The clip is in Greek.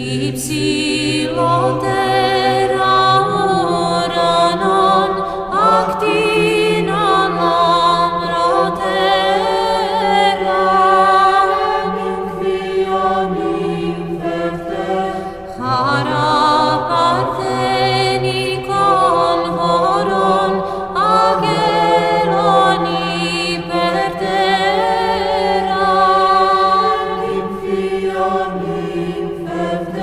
υψηλότερα ουρανών, ακτίνων λαμπρότερα. Νυμφία νυμφευτέ, χαρά παρθενικών χωρών, αγγέλων υπερτέρα. Νυμφία νυμφευτέ,